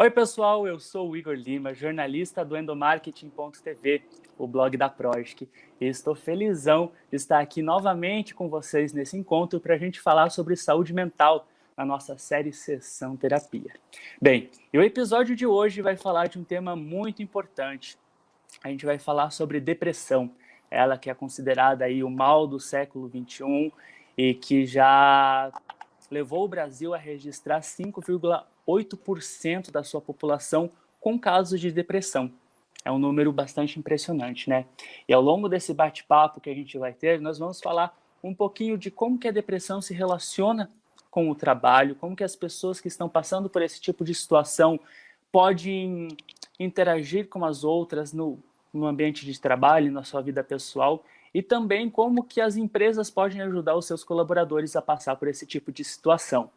Oi, pessoal, eu sou o Igor Lima, jornalista do Endomarketing.tv, o blog da Proesc, e estou felizão de estar aqui novamente com vocês nesse encontro para a gente falar sobre saúde mental na nossa série Sessão Terapia. Bem, e o episódio de hoje vai falar de um tema muito importante. A gente vai falar sobre depressão, ela que é considerada aí o mal do século XXI e que já levou o Brasil a registrar 5,8% da sua população com casos de depressão. É um número bastante impressionante, né? E ao longo desse bate-papo que a gente vai ter, nós vamos falar um pouquinho de como que a depressão se relaciona com o trabalho, como que as pessoas que estão passando por esse tipo de situação podem interagir com as outras no ambiente de trabalho, na sua vida pessoal, e também como que as empresas podem ajudar os seus colaboradores a passar por esse tipo de situação.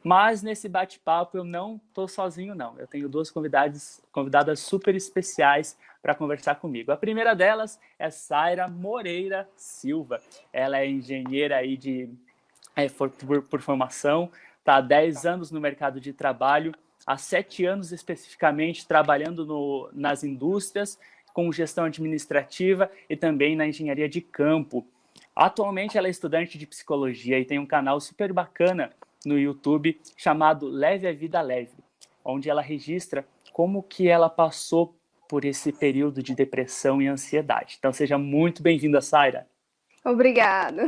Mas nesse bate-papo eu não estou sozinho, não. Eu tenho duas convidadas super especiais para conversar comigo. A primeira delas é Saira Moreira Silva. Ela é engenheira aí por formação, está há 10 anos no mercado de trabalho, há 7 anos especificamente trabalhando nas indústrias, com gestão administrativa e também na engenharia de campo. Atualmente ela é estudante de psicologia e tem um canal super bacana no YouTube chamado Leve a Vida Leve, onde ela registra como que ela passou por esse período de depressão e ansiedade. Então seja muito bem-vinda, Saira. Obrigada.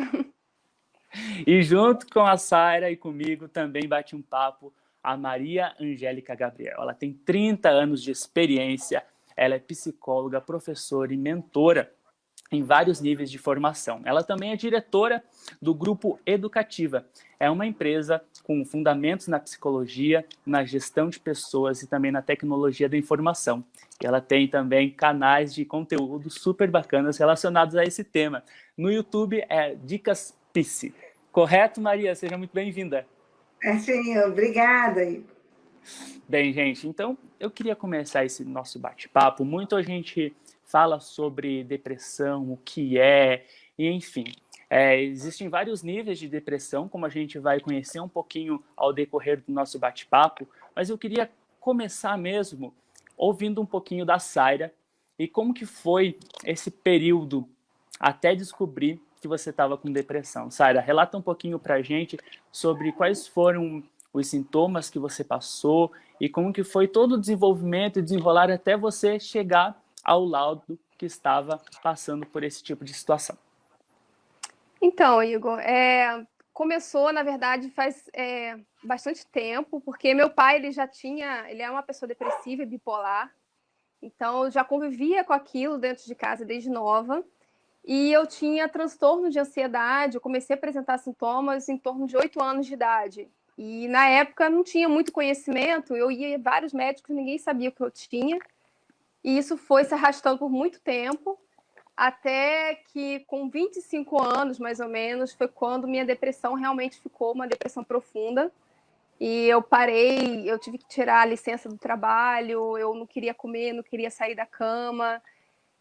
E junto com a Saira e comigo também bate um papo a Maria Angélica Gabriel. Ela tem 30 anos de experiência, ela é psicóloga, professora e mentora em vários níveis de formação. Ela também é diretora do Grupo Educativa. É uma empresa com fundamentos na psicologia, na gestão de pessoas e também na tecnologia da informação. E ela tem também canais de conteúdo super bacanas relacionados a esse tema. No YouTube é Dicas Psi. Correto, Maria? Seja muito bem-vinda. Sim, obrigada. Bem, gente, então eu queria começar esse nosso bate-papo. Muito a gente fala sobre depressão, o que é, e enfim. Existem vários níveis de depressão, como a gente vai conhecer um pouquinho ao decorrer do nosso bate-papo, mas eu queria começar mesmo ouvindo um pouquinho da Saira e como que foi esse período até descobrir que você estava com depressão. Saira, relata um pouquinho para a gente sobre quais foram os sintomas que você passou e como que foi todo o desenvolvimento e desenrolar até você chegar ao laudo que estava passando por esse tipo de situação. Então, Igor, começou, na verdade, faz bastante tempo, porque meu pai, ele é uma pessoa depressiva e bipolar, então eu já convivia com aquilo dentro de casa desde nova, e eu tinha transtorno de ansiedade, eu comecei a apresentar sintomas em torno de 8 anos de idade, e na época não tinha muito conhecimento, eu ia em vários médicos, ninguém sabia o que eu tinha, e isso foi se arrastando por muito tempo, até que com 25 anos, mais ou menos, foi quando minha depressão realmente ficou uma depressão profunda. E eu parei, eu tive que tirar a licença do trabalho, eu não queria comer, não queria sair da cama.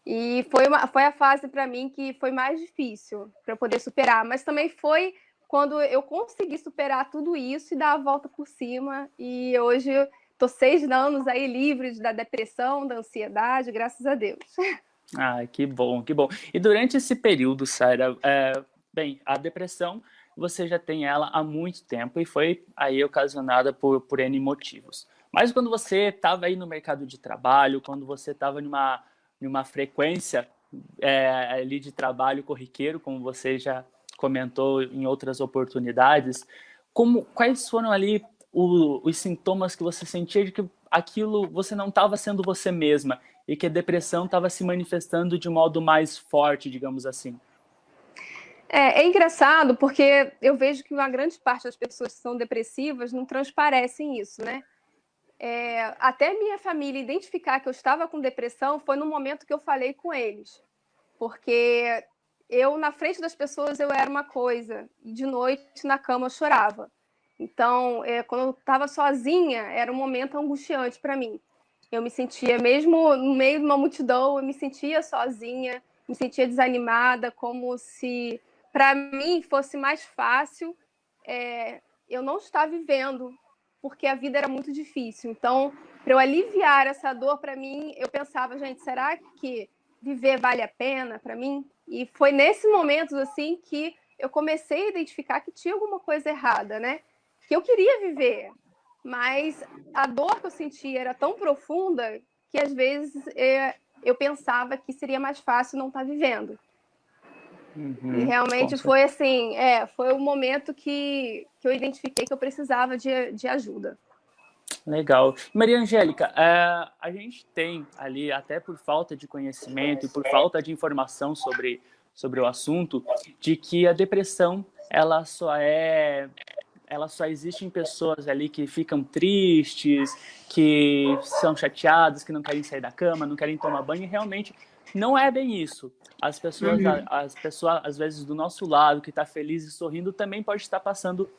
E foi a fase para mim que foi mais difícil para eu poder superar. Mas também foi quando eu consegui superar tudo isso e dar a volta por cima. E hoje estou 6 anos aí livre da depressão, da ansiedade, graças a Deus. Ah, que bom, que bom. E durante esse período, Saira, bem, a depressão, você já tem ela há muito tempo e foi aí ocasionada por N motivos. Mas quando você estava aí no mercado de trabalho, quando você estava numa frequência ali de trabalho corriqueiro, como você já comentou em outras oportunidades, quais foram ali os sintomas que você sentia de que aquilo você não estava sendo você mesma e que a depressão estava se manifestando de um modo mais forte, digamos assim? É engraçado porque eu vejo que uma grande parte das pessoas que são depressivas não transparecem isso, né? Até minha família identificar que eu estava com depressão foi no momento que eu falei com eles. Porque eu, na frente das pessoas, eu era uma coisa, e de noite na cama eu chorava. Então, quando eu estava sozinha, era um momento angustiante para mim. Eu me sentia, mesmo no meio de uma multidão, eu me sentia sozinha, me sentia desanimada, como se para mim fosse mais fácil eu não estar vivendo, porque a vida era muito difícil. Então, para eu aliviar essa dor, para mim, eu pensava, gente, será que viver vale a pena para mim? E foi nesses momentos, assim, que eu comecei a identificar que tinha alguma coisa errada, né? Que eu queria viver, mas a dor que eu sentia era tão profunda que, às vezes, eu pensava que seria mais fácil não estar vivendo. E realmente foi assim, foi o momento que eu identifiquei que eu precisava de ajuda. Legal. Maria Angélica, a gente tem ali, até por falta de conhecimento e por falta de informação sobre o assunto, de que a depressão ela só existe em pessoas ali que ficam tristes, que são chateadas, que não querem sair da cama, não querem tomar banho, e realmente não é bem isso. As pessoas, às vezes, do nosso lado, que está feliz e sorrindo, também pode estar passando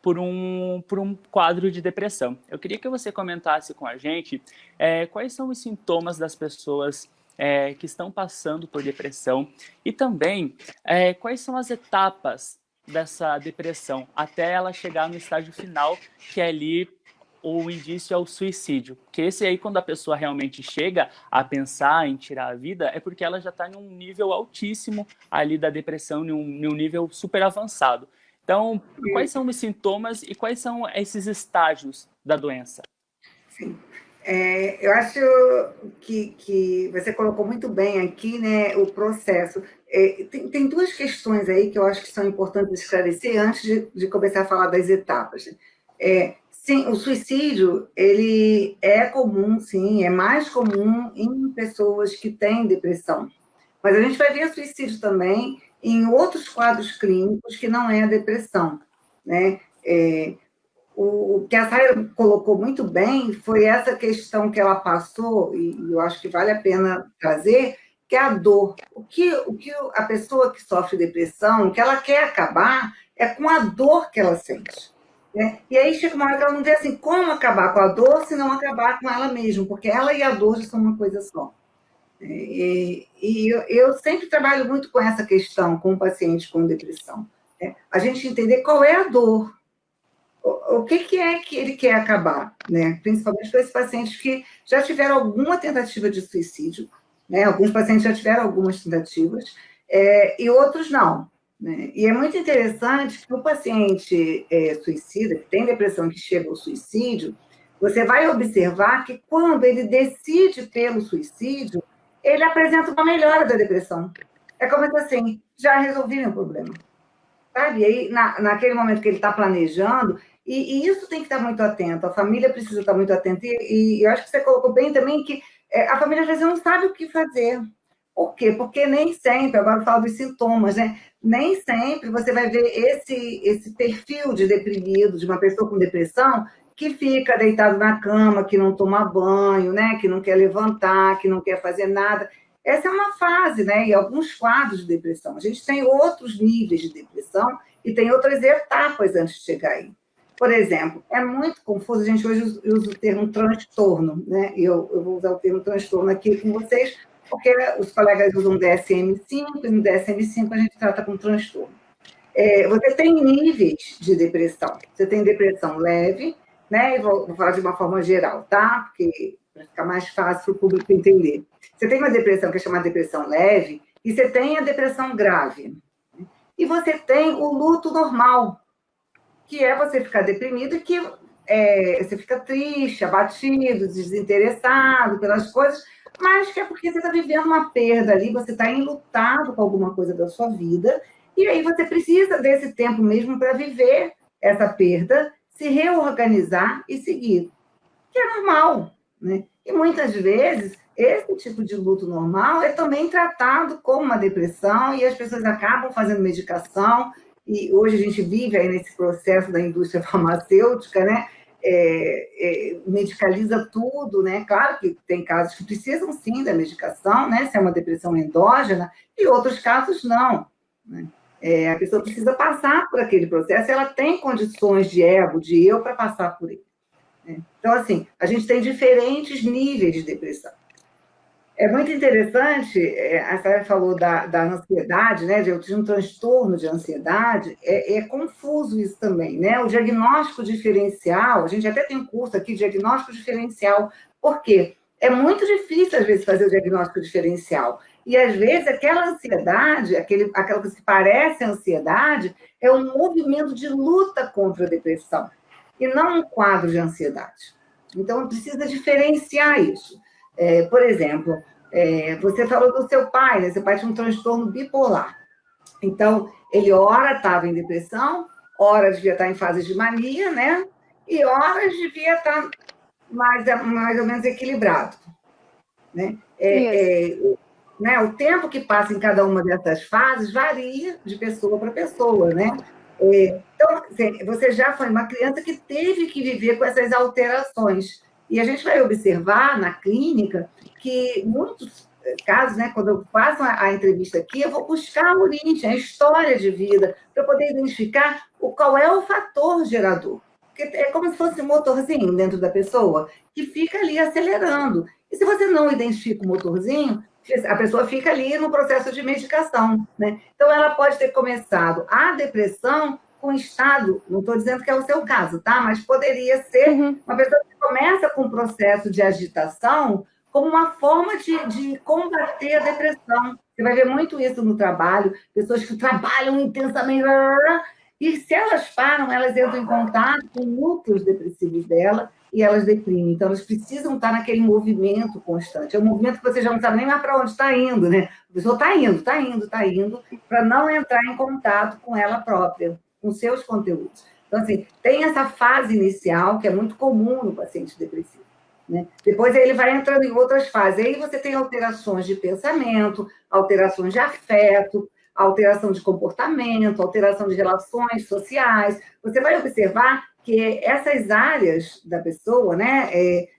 por um quadro de depressão. Eu queria que você comentasse com a gente quais são os sintomas das pessoas que estão passando por depressão e também quais são as etapas dessa depressão até ela chegar no estágio final, que é ali o indício é o suicídio. Que esse aí, quando a pessoa realmente chega a pensar em tirar a vida, é porque ela já está em um nível altíssimo ali da depressão, em um nível super avançado. Então, quais são os sintomas e quais são esses estágios da doença? Sim. Eu acho que você colocou muito bem aqui, né, o processo. Tem duas questões aí que eu acho que são importantes esclarecer antes de começar a falar das etapas. Sim, o suicídio, ele é comum, sim, é mais comum em pessoas que têm depressão. Mas a gente vai ver suicídio também em outros quadros clínicos que não é a depressão, né? O que a Saira colocou muito bem foi essa questão que ela passou, e eu acho que vale a pena trazer, que é a dor. O que a pessoa que sofre depressão, o que ela quer acabar, é com a dor que ela sente. Né? E aí chega uma hora que ela não vê assim, como acabar com a dor se não acabar com ela mesma, porque ela e a dor já são uma coisa só. E eu sempre trabalho muito com essa questão, com o paciente com depressão. Né? A gente entender qual é a dor, o que é que ele quer acabar, né? Principalmente para esses pacientes que já tiveram alguma tentativa de suicídio, né? Alguns pacientes já tiveram algumas tentativas, e outros não. Né? E é muito interessante que o paciente suicida, que tem depressão que chega ao suicídio, você vai observar que quando ele decide pelo suicídio, ele apresenta uma melhora da depressão. É como se assim, já resolvi meu problema. Sabe? E aí, naquele momento que ele está planejando, e isso tem que estar muito atento, a família precisa estar muito atenta, e eu acho que você colocou bem também que a família às vezes não sabe o que fazer. Por quê? Porque nem sempre, agora eu falo dos sintomas, né? Nem sempre você vai ver esse perfil de deprimido, de uma pessoa com depressão, que fica deitado na cama, que não toma banho, né? Que não quer levantar, que não quer fazer nada. Essa é uma fase, né? E alguns quadros de depressão. A gente tem outros níveis de depressão e tem outras etapas antes de chegar aí. Por exemplo, é muito confuso, a gente hoje usa o termo transtorno, né? Eu vou usar o termo transtorno aqui com vocês, porque os colegas usam DSM-5, e no DSM-5 a gente trata com transtorno. Você tem níveis de depressão. Você tem depressão leve, né? E vou falar de uma forma geral, tá? Porque para ficar mais fácil para o público entender. Você tem uma depressão que é chamada depressão leve, e você tem a depressão grave. E você tem o luto normal, que é você ficar deprimido e que você fica triste, abatido, desinteressado pelas coisas, mas que é porque você está vivendo uma perda ali, você está enlutado com alguma coisa da sua vida, e aí você precisa desse tempo mesmo para viver essa perda, se reorganizar e seguir, que é normal, né? E muitas vezes esse tipo de luto normal é também tratado como uma depressão e as pessoas acabam fazendo medicação, e hoje a gente vive aí nesse processo da indústria farmacêutica, né? Medicaliza tudo, né? Claro que tem casos que precisam sim da medicação, né? Se é uma depressão endógena, e outros casos não. Né? A pessoa precisa passar por aquele processo, ela tem condições de ego, de eu, para passar por ele. Né? Então, assim, a gente tem diferentes níveis de depressão. É muito interessante, a Sara falou da ansiedade, né? Eu tive um transtorno de ansiedade, é confuso isso também, né? O diagnóstico diferencial, a gente até tem um curso aqui, diagnóstico diferencial Por quê? É muito difícil, às vezes, fazer o diagnóstico diferencial. E, às vezes, aquela ansiedade, aquela que parece ansiedade, é um movimento de luta contra a depressão, e não um quadro de ansiedade. Então, precisa diferenciar isso. Por exemplo, você falou do seu pai, né? Seu pai tinha um transtorno bipolar. Então, ele ora estava em depressão, ora devia estar em fase de mania, né? E ora devia estar mais ou menos equilibrado, né? Né? O tempo que passa em cada uma dessas fases varia de pessoa para pessoa, né? Então, você já foi uma criança que teve que viver com essas alterações. E a gente vai observar na clínica que muitos casos, né, quando eu faço a entrevista aqui, eu vou buscar a origem, a história de vida, para poder identificar qual é o fator gerador. Porque é como se fosse um motorzinho dentro da pessoa que fica ali acelerando. E se você não identifica o motorzinho, a pessoa fica ali no processo de medicação, né? Então, ela pode ter começado a depressão com estado, não estou dizendo que é o seu caso, tá? Mas poderia ser uma pessoa que começa com um processo de agitação como uma forma de combater a depressão. Você vai ver muito isso no trabalho, pessoas que trabalham intensamente, e se elas param, elas entram em contato com núcleos depressivos dela e elas deprimem. Então, elas precisam estar naquele movimento constante. É um movimento que você já não sabe nem mais para onde está indo, né? A pessoa está indo, para não entrar em contato com ela própria, com seus conteúdos. Então, assim, tem essa fase inicial, que é muito comum no paciente depressivo, né? Depois ele vai entrando em outras fases. Aí você tem alterações de pensamento, alterações de afeto, alteração de comportamento, alteração de relações sociais. Você vai observar que essas áreas da pessoa, né,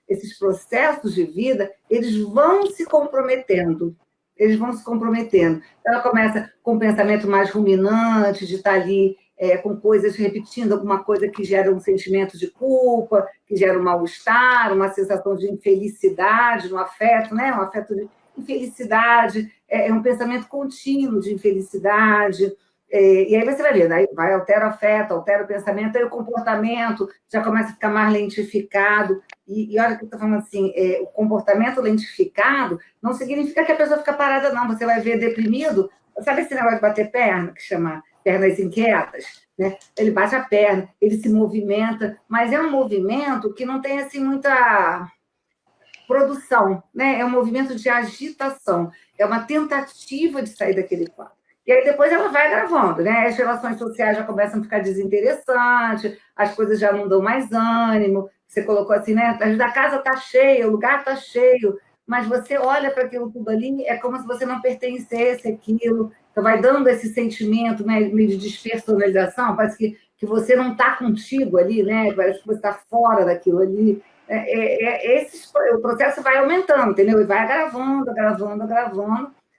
esses processos de vida, eles vão se comprometendo. Ela começa com um pensamento mais ruminante, de estar ali com coisas, repetindo alguma coisa que gera um sentimento de culpa, que gera um mal-estar, uma sensação de infelicidade no afeto, né? Um afeto de infelicidade, é um pensamento contínuo de infelicidade. E aí você vai ver, aí vai, altera o afeto, altera o pensamento, aí o comportamento já começa a ficar mais lentificado. E olha que eu estou falando assim, o comportamento lentificado não significa que a pessoa fica parada, não. Você vai ver deprimido, sabe esse negócio de bater perna, que chama pernas inquietas, né? Ele bate a perna, ele se movimenta, mas é um movimento que não tem assim muita produção, né? É um movimento de agitação, é uma tentativa de sair daquele quadro. E aí depois ela vai gravando, né? As relações sociais já começam a ficar desinteressantes, as coisas já não dão mais ânimo. Você colocou assim, né? A casa está cheia, o lugar está cheio, mas você olha para aquilo tudo ali, é como se você não pertencesse àquilo. Então, vai dando esse sentimento, né, meio de despersonalização, parece que você não está contigo ali, né? Parece que você está fora daquilo ali. O processo vai aumentando, entendeu? E vai agravando,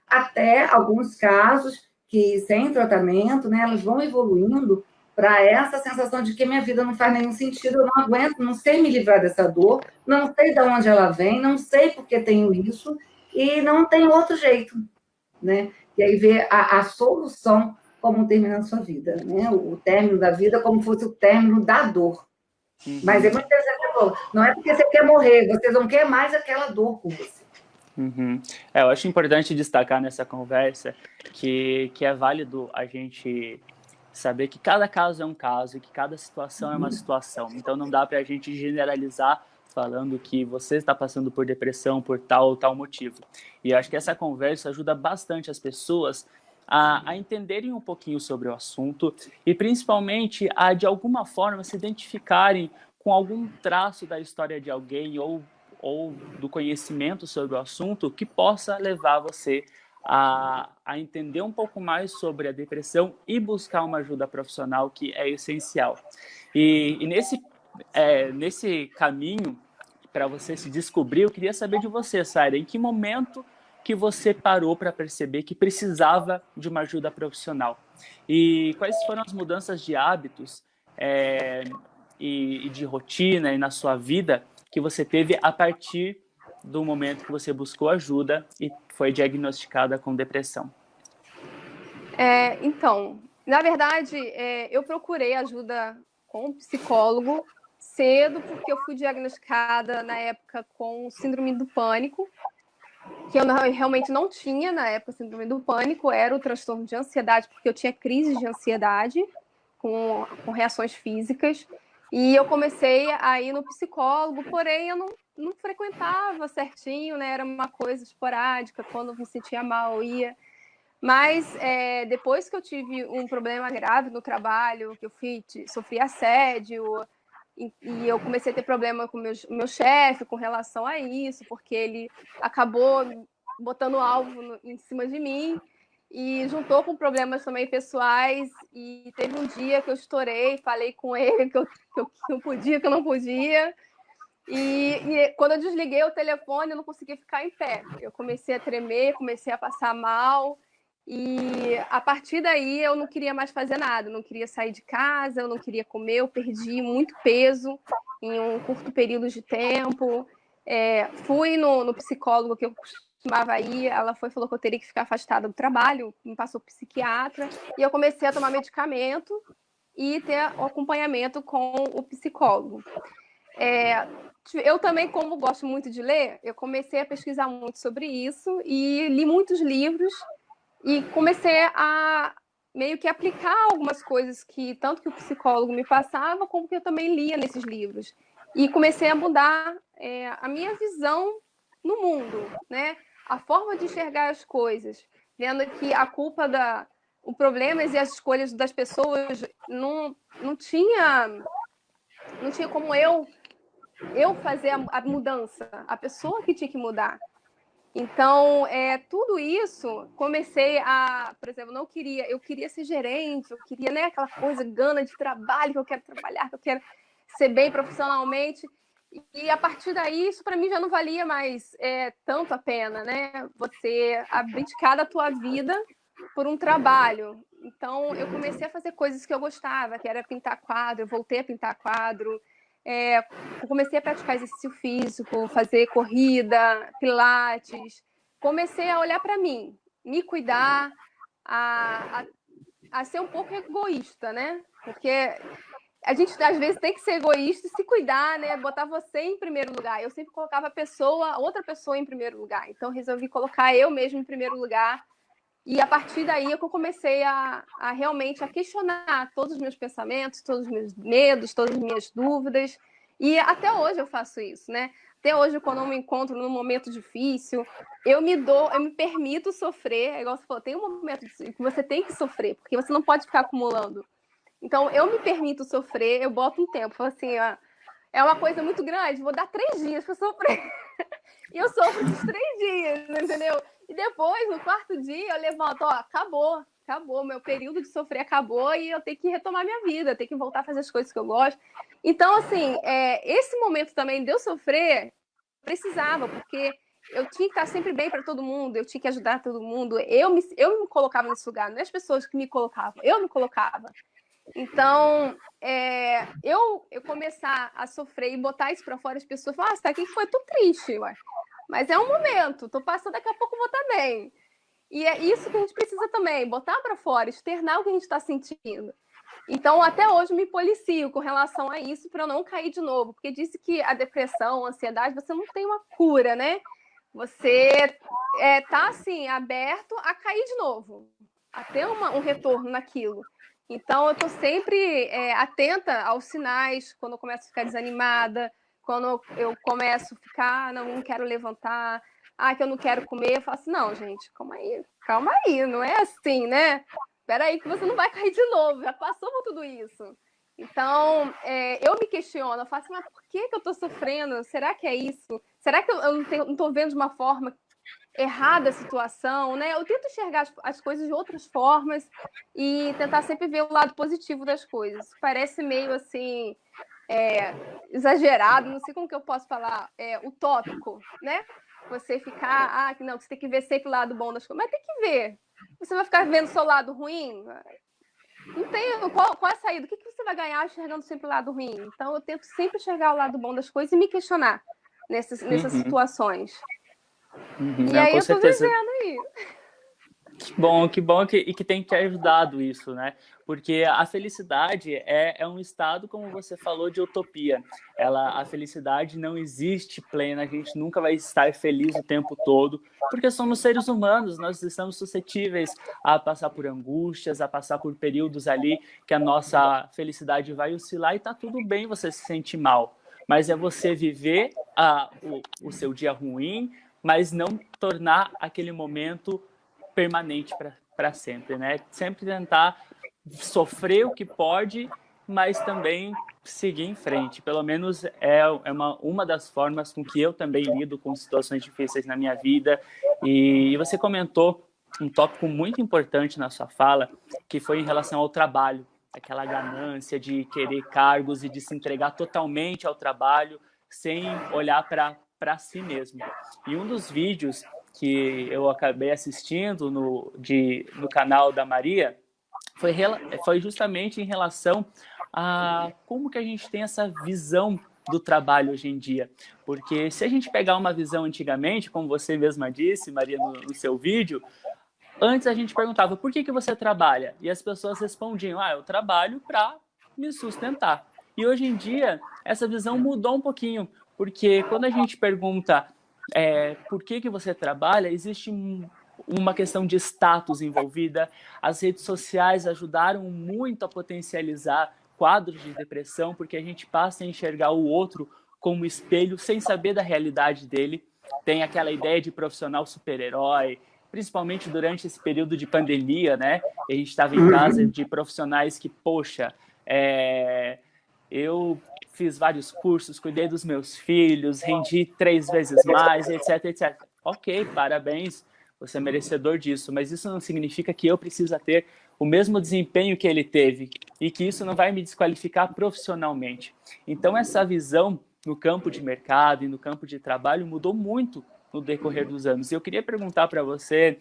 até alguns casos que, sem tratamento, né, elas vão evoluindo para essa sensação de que minha vida não faz nenhum sentido, eu não aguento, não sei me livrar dessa dor, não sei de onde ela vem, não sei por que tenho isso, e não tem outro jeito, né? E aí ver a solução como terminar a sua vida, né? O término da vida como fosse o término da dor. Mas é muito interessante, não é porque você quer morrer, você não quer mais aquela dor com você. Eu acho importante destacar nessa conversa que é válido a gente saber que cada caso é um caso e que cada situação é uma situação. Então, não dá para a gente generalizar falando que você está passando por depressão por tal ou tal motivo. E eu acho que essa conversa ajuda bastante as pessoas a entenderem um pouquinho sobre o assunto e, principalmente, a, de alguma forma, se identificarem com algum traço da história de alguém ou do conhecimento sobre o assunto que possa levar você a entender um pouco mais sobre a depressão e buscar uma ajuda profissional, que é essencial. E nesse caminho, para você se descobrir, eu queria saber de você, Saira, em que momento que você parou para perceber que precisava de uma ajuda profissional? E quais foram as mudanças de hábitos e de rotina e na sua vida que você teve a partir do momento que você buscou ajuda e foi diagnosticada com depressão? Então, na verdade, eu procurei ajuda com um psicólogo cedo, porque eu fui diagnosticada na época com síndrome do pânico, que eu realmente não tinha na época síndrome do pânico, era o transtorno de ansiedade, porque eu tinha crises de ansiedade com reações físicas, e eu comecei a ir no psicólogo, porém eu não frequentava certinho, né? Era uma coisa esporádica, quando eu me sentia mal, eu ia. Mas depois que eu tive um problema grave no trabalho, que eu sofri assédio, e eu comecei a ter problema com meu chefe com relação a isso, porque ele acabou botando alvo em cima de mim, e juntou com problemas também pessoais, e teve um dia que eu estourei, falei com ele que eu podia, que eu não podia, e quando eu desliguei o telefone, eu não consegui ficar em pé. Eu comecei a tremer, comecei a passar mal, e a partir daí eu não queria mais fazer nada, eu não queria sair de casa, eu não queria comer, eu perdi muito peso em um curto período de tempo. Fui no psicólogo que eu costumava ir, ela falou que eu teria que ficar afastada do trabalho, me passou psiquiatra, e eu comecei a tomar medicamento e ter acompanhamento com o psicólogo. Eu também, como gosto muito de ler, eu comecei a pesquisar muito sobre isso e li muitos livros e comecei a meio que aplicar algumas coisas que tanto que o psicólogo me passava, como que eu também lia nesses livros. E comecei a mudar a minha visão no mundo, né? A forma de enxergar as coisas, vendo que a culpa os problemas e as escolhas das pessoas não tinha como eu fazer a mudança, a pessoa que tinha que mudar. Então, tudo isso, comecei por exemplo, eu queria ser gerente, eu queria, né, aquela coisa, gana de trabalho, que eu quero trabalhar, que eu quero ser bem profissionalmente, e a partir daí, isso para mim já não valia mais tanto a pena, né, você abdicar da tua vida por um trabalho. Então, eu comecei a fazer coisas que eu gostava, que era pintar quadro, eu voltei a pintar quadro, comecei a praticar exercício físico, fazer corrida, pilates, comecei a olhar para mim, me cuidar, a ser um pouco egoísta, né? Porque a gente às vezes tem que ser egoísta e se cuidar, né? Botar você em primeiro lugar. Eu sempre colocava outra pessoa em primeiro lugar. Então resolvi colocar eu mesmo em primeiro lugar. E a partir daí eu comecei a realmente a questionar todos os meus pensamentos, todos os meus medos, todas as minhas dúvidas. E até hoje eu faço isso, né? Até hoje, quando eu me encontro num momento difícil, eu me permito sofrer. É igual você falou, tem um momento que você tem que sofrer, porque você não pode ficar acumulando. Então, eu me permito sofrer, eu boto um tempo, falo assim, é uma coisa muito grande, vou dar 3 dias para sofrer. E eu sofro esses 3 dias, entendeu? E depois, no 4º dia, eu levanto, acabou, meu período de sofrer acabou e eu tenho que retomar minha vida, tenho que voltar a fazer as coisas que eu gosto. Então, assim, esse momento também de eu sofrer, precisava, porque eu tinha que estar sempre bem para todo mundo, eu tinha que ajudar todo mundo, eu me colocava nesse lugar, não é as pessoas que me colocavam, eu me colocava. Então, eu começar a sofrer e botar isso para fora, as pessoas falam, tá, o que foi? Tô triste, ué. Mas é um momento, tô passando, daqui a pouco vou estar bem. E é isso que a gente precisa também, botar para fora, externar o que a gente está sentindo. Então, até hoje, me policio com relação a isso para eu não cair de novo, porque disse que a depressão, a ansiedade, você não tem uma cura, né? Você tá, assim, aberto a cair de novo, a ter um retorno naquilo. Então, eu estou sempre atenta aos sinais, quando eu começo a ficar desanimada, quando eu começo a ficar, não quero levantar, que eu não quero comer, eu falo assim, não, gente, calma aí, não é assim, né? Espera aí que você não vai cair de novo, já passou por tudo isso. Então, eu me questiono, eu falo assim, mas por que eu estou sofrendo? Será que é isso? Será que eu não estou vendo de uma forma errada a situação, né? Eu tento enxergar as coisas de outras formas e tentar sempre ver o lado positivo das coisas. Parece meio assim exagerado, não sei como que eu posso falar, utópico, né? Você ficar, não, você tem que ver sempre o lado bom das coisas, mas tem que ver. Você vai ficar vendo o seu lado ruim? Não tem. Qual é a saída? O que você vai ganhar enxergando sempre o lado ruim? Então eu tento sempre enxergar o lado bom das coisas e me questionar nessas situações. E Não, aí com eu tô certeza. vivendo aí. Que bom que tem te ajudado isso, né? Porque a felicidade é um estado, como você falou, de utopia. A felicidade não existe plena, a gente nunca vai estar feliz o tempo todo, porque somos seres humanos, nós estamos suscetíveis a passar por angústias, a passar por períodos ali que a nossa felicidade vai oscilar e tá tudo bem você se sentir mal. Mas é você viver o seu dia ruim, mas não tornar aquele momento permanente para sempre, né? Sempre tentar sofrer o que pode, mas também seguir em frente. Pelo menos é uma das formas com que eu também lido com situações difíceis na minha vida. E você comentou um tópico muito importante na sua fala, que foi em relação ao trabalho, aquela ganância de querer cargos e de se entregar totalmente ao trabalho sem olhar para si mesmo. E um dos vídeos que eu acabei assistindo no canal da Maria foi justamente em relação a como que a gente tem essa visão do trabalho hoje em dia. Porque se a gente pegar uma visão antigamente, como você mesma disse, Maria, no seu vídeo, antes a gente perguntava, por que você trabalha? E as pessoas respondiam, eu trabalho para me sustentar. E hoje em dia, essa visão mudou um pouquinho, porque quando a gente pergunta por que você trabalha, existe uma questão de status envolvida. As redes sociais ajudaram muito a potencializar quadros de depressão, porque a gente passa a enxergar o outro como espelho, sem saber da realidade dele. Tem aquela ideia de profissional super-herói, principalmente durante esse período de pandemia, né? A gente estava em casa de profissionais que, poxa, eu fiz vários cursos, cuidei dos meus filhos, rendi 3 vezes mais, etc, etc. Ok, parabéns, você é merecedor disso, mas isso não significa que eu preciso ter o mesmo desempenho que ele teve e que isso não vai me desqualificar profissionalmente. Então, essa visão no campo de mercado e no campo de trabalho mudou muito no decorrer dos anos. E eu queria perguntar para você,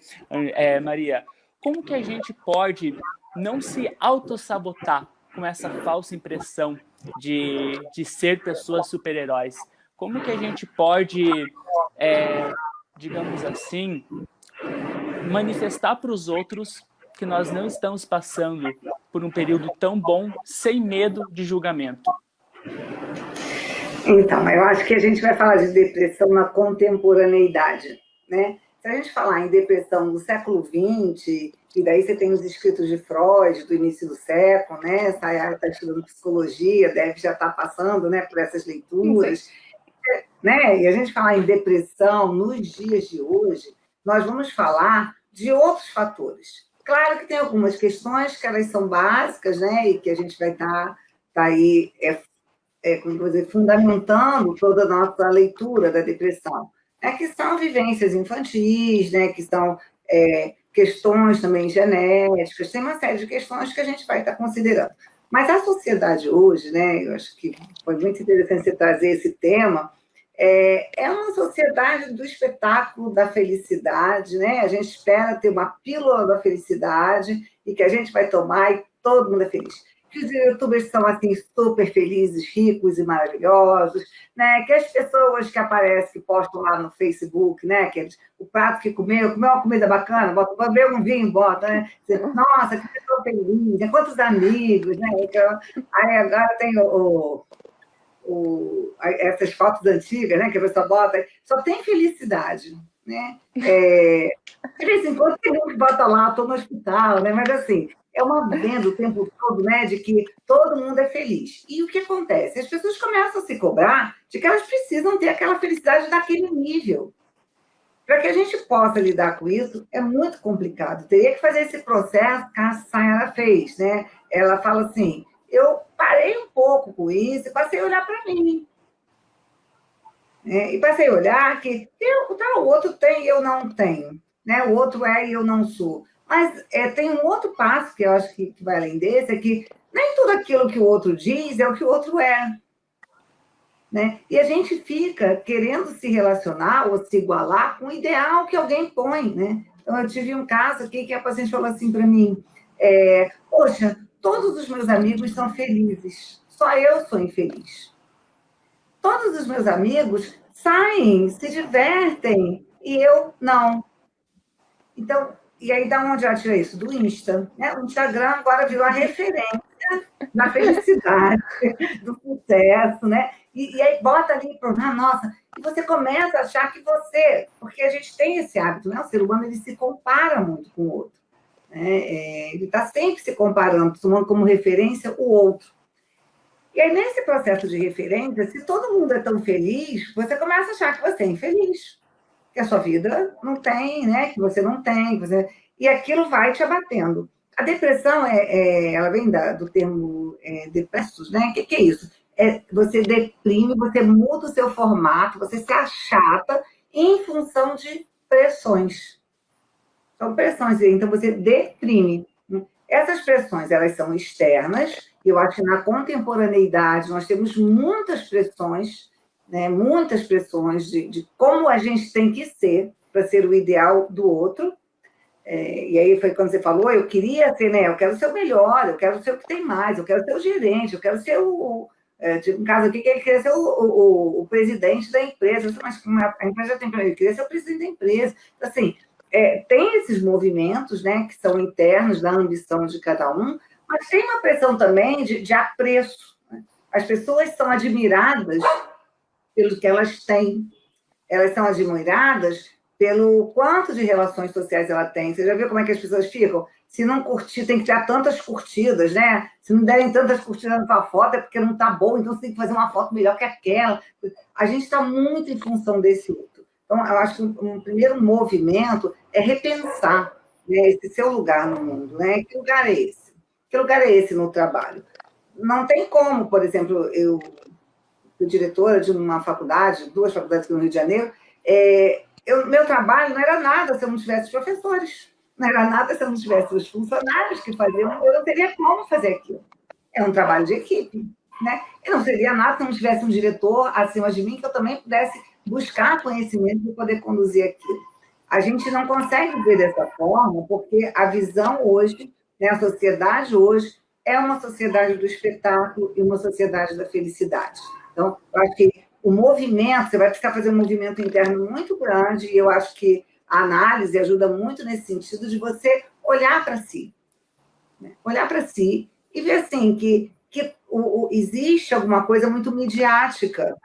Maria, como que a gente pode não se autossabotar com essa falsa impressão de ser pessoas super-heróis? Como que a gente pode, digamos assim, manifestar para os outros que nós não estamos passando por um período tão bom sem medo de julgamento? Então, eu acho que a gente vai falar de depressão na contemporaneidade, né? Se a gente falar em depressão do século XX, e daí você tem os escritos de Freud do início do século, né? Sayara está estudando psicologia, deve já estar passando, né, por essas leituras, né? E a gente falar em depressão nos dias de hoje, nós vamos falar de outros fatores. Claro que tem algumas questões que elas são básicas, né? E que a gente vai estar aí como dizer, fundamentando toda a nossa leitura da depressão, que são vivências infantis, né, que são questões também genéticas, tem uma série de questões que a gente vai estar considerando. Mas a sociedade hoje, né, eu acho que foi muito interessante você trazer esse tema, é uma sociedade do espetáculo da felicidade, né? A gente espera ter uma pílula da felicidade e que a gente vai tomar e todo mundo é feliz. Que os youtubers são assim super felizes, ricos e maravilhosos, né? Que as pessoas que aparecem, que postam lá no Facebook, né? Que o prato que comeu uma comida bacana, bota, beber um vinho, bota, né? Nossa, que pessoa feliz, né? Quantos amigos, né? Aí agora tem essas fotos antigas, né? Que a pessoa bota, só tem felicidade, né? De vez em quando tem um que bota lá, estou no hospital, né? Mas assim, é uma venda o tempo todo, né, de que todo mundo é feliz. E o que acontece? As pessoas começam a se cobrar de que elas precisam ter aquela felicidade daquele nível. Para que a gente possa lidar com isso, é muito complicado. Teria que fazer esse processo que a Sayara fez, né? Ela fala assim, eu parei um pouco com isso e passei a olhar para mim. E passei a olhar que o outro tem e eu não tenho. Né? O outro é e eu não sou. Mas tem um outro passo que eu acho que vai além desse, é que nem tudo aquilo que o outro diz é o que o outro é. Né? E a gente fica querendo se relacionar ou se igualar com o ideal que alguém põe. Né? Então, eu tive um caso aqui que a paciente falou assim para mim, poxa, todos os meus amigos são felizes, só eu sou infeliz. Todos os meus amigos saem, se divertem, e eu não. Então, E aí, da onde ela tira isso? Do Insta, né? O Instagram agora virou a referência da felicidade, do sucesso, né? E aí bota ali, nossa, e você começa a achar que você, porque a gente tem esse hábito, né? O ser humano ele se compara muito com o outro, né? Ele está sempre se comparando, tomando como referência o outro. E aí, nesse processo de referência, se todo mundo é tão feliz, você começa a achar que você é infeliz, que a sua vida não tem, né? Que você não tem, e aquilo vai te abatendo. A depressão, ela vem do termo depressus, né? O que é isso? Você deprime, você muda o seu formato, você se achata em função de pressões. São pressões, então você deprime. Essas pressões, elas são externas, e eu acho que na contemporaneidade nós temos muitas pressões, né? Muitas pressões de como a gente tem que ser para ser o ideal do outro. E aí foi quando você falou, eu queria ser, né? Eu quero ser o melhor, eu quero ser o que tem mais, eu quero ser o gerente, eu quero ser tipo, no caso aqui, ele queria ser o presidente da empresa, mas a empresa já tem, ele queria ser o presidente da empresa. Então, assim, tem esses movimentos, né, que são internos da ambição de cada um, mas tem uma pressão também de apreço, né? As pessoas são admiradas pelo que elas têm, elas são admiradas pelo quanto de relações sociais ela tem. Você já viu como é que as pessoas ficam? Se não curtir, tem que ter tantas curtidas, né? Se não derem tantas curtidas na tua foto, é porque não está bom, então você tem que fazer uma foto melhor que aquela. A gente está muito em função desse outro. Então, eu acho que um primeiro movimento é repensar, né, esse seu lugar no mundo, né? Que lugar é esse? Que lugar é esse no trabalho? Não tem como, por exemplo, eu fui diretora de uma faculdade, 2 faculdades aqui no Rio de Janeiro, meu trabalho não era nada se eu não tivesse professores, não era nada se eu não tivesse os funcionários que faziam, eu não teria como fazer aquilo. É um trabalho de equipe, né? E não seria nada se não tivesse um diretor acima de mim que eu também pudesse buscar conhecimento para poder conduzir aquilo. A gente não consegue ver dessa forma porque a visão hoje, né, a sociedade hoje é uma sociedade do espetáculo e uma sociedade da felicidade. Então, eu acho que o movimento, você vai precisar fazer um movimento interno muito grande, e eu acho que a análise ajuda muito nesse sentido de você olhar para si, né? Olhar para si e ver assim, que existe alguma coisa muito midiática.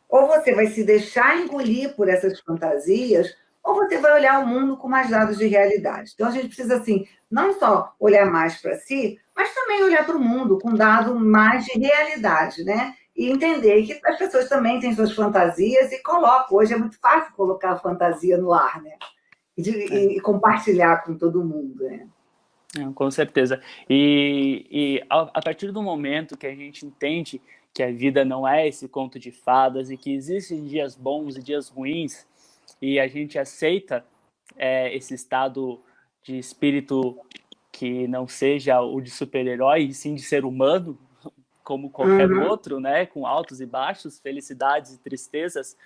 Ou você vai se deixar engolir por essas fantasias, ou você vai olhar o mundo com mais dados de realidade. Então, a gente precisa, assim, não só olhar mais para si, mas também olhar para o mundo com dado mais de realidade, né? E entender que as pessoas também têm suas fantasias e colocam. Hoje é muito fácil colocar a fantasia no ar, né? E compartilhar com todo mundo, né? Com certeza. E a partir do momento que a gente entende que a vida não é esse conto de fadas e que existem dias bons e dias ruins, e a gente aceita esse estado de espírito que não seja o de super-herói, e sim de ser humano, como qualquer outro, né? Com altos e baixos, felicidades e tristezas,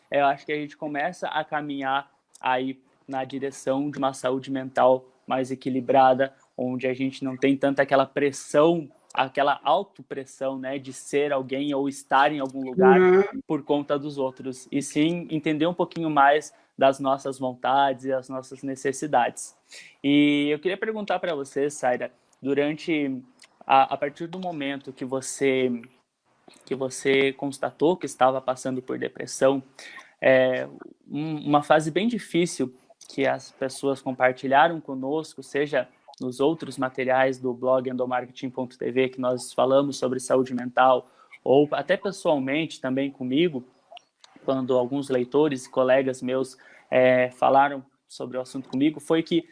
eu acho que a gente começa a caminhar aí na direção de uma saúde mental mais equilibrada, onde a gente não tem tanta aquela pressão, aquela autopressão, né, de ser alguém ou estar em algum lugar por conta dos outros, e sim entender um pouquinho mais das nossas vontades e as nossas necessidades. E eu queria perguntar para você, Saira, a partir do momento que você constatou que estava passando por depressão, uma fase bem difícil que as pessoas compartilharam conosco, seja nos outros materiais do blog endomarketing.tv, que nós falamos sobre saúde mental, ou até pessoalmente também comigo, quando alguns leitores e colegas meus falaram sobre o assunto comigo, foi que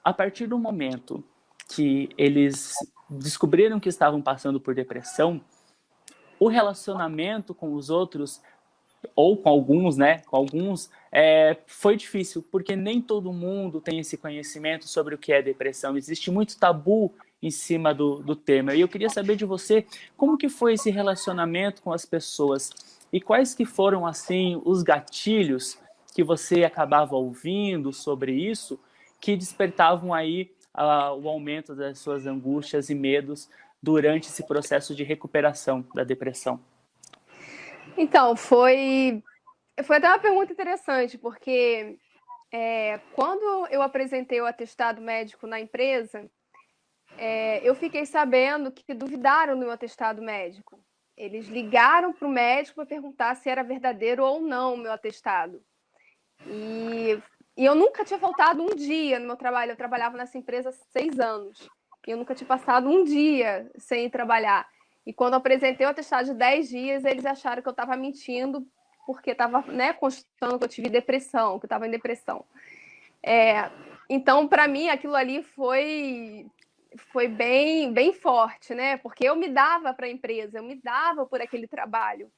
a partir do momento que eles descobriram que estavam passando por depressão, o relacionamento com os outros, ou com alguns, né? Com alguns, foi difícil, porque nem todo mundo tem esse conhecimento sobre o que é depressão. Existe muito tabu em cima do tema. E eu queria saber de você, como que foi esse relacionamento com as pessoas? E quais que foram, assim, os gatilhos que você acabava ouvindo sobre isso, que despertavam aí o aumento das suas angústias e medos durante esse processo de recuperação da depressão? Então, foi até uma pergunta interessante, porque Quando eu apresentei o atestado médico na empresa, eu fiquei sabendo que duvidaram do meu atestado médico. Eles ligaram para o médico para perguntar se era verdadeiro ou não o meu atestado. E eu nunca tinha faltado um dia no meu trabalho. Eu trabalhava nessa empresa há 6 anos. E eu nunca tinha passado um dia sem ir trabalhar. E quando eu apresentei o atestado de 10 dias, eles acharam que eu estava mentindo, porque estava, né, constatando que eu tive depressão, que eu estava em depressão. Então, para mim, aquilo ali foi bem forte, né? Porque eu me dava para a empresa, eu me dava por aquele trabalho.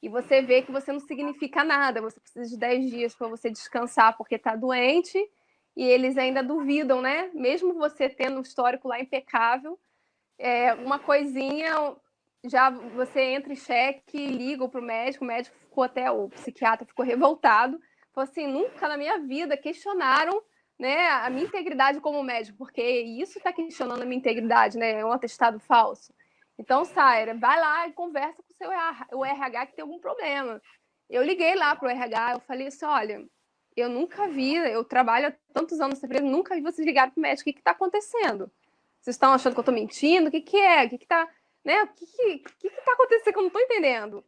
E você vê que você não significa nada, você precisa de 10 dias para você descansar porque está doente, e eles ainda duvidam, né? Mesmo você tendo um histórico lá impecável, uma coisinha, já você entra em xeque, liga para o médico ficou o psiquiatra ficou revoltado, falou assim, nunca na minha vida questionaram, né, a minha integridade como médico, porque isso está questionando a minha integridade, né? É um atestado falso. Então, Saira, vai lá e conversa com o RH que tem algum problema. Eu liguei lá para o RH, eu falei assim, olha, eu nunca vi, eu trabalho há tantos anos nessa empresa, nunca vi vocês ligarem para o médico, o que está acontecendo? Vocês estão achando que eu estou mentindo? O que é? O que está, né? O que tá acontecendo que eu não estou entendendo?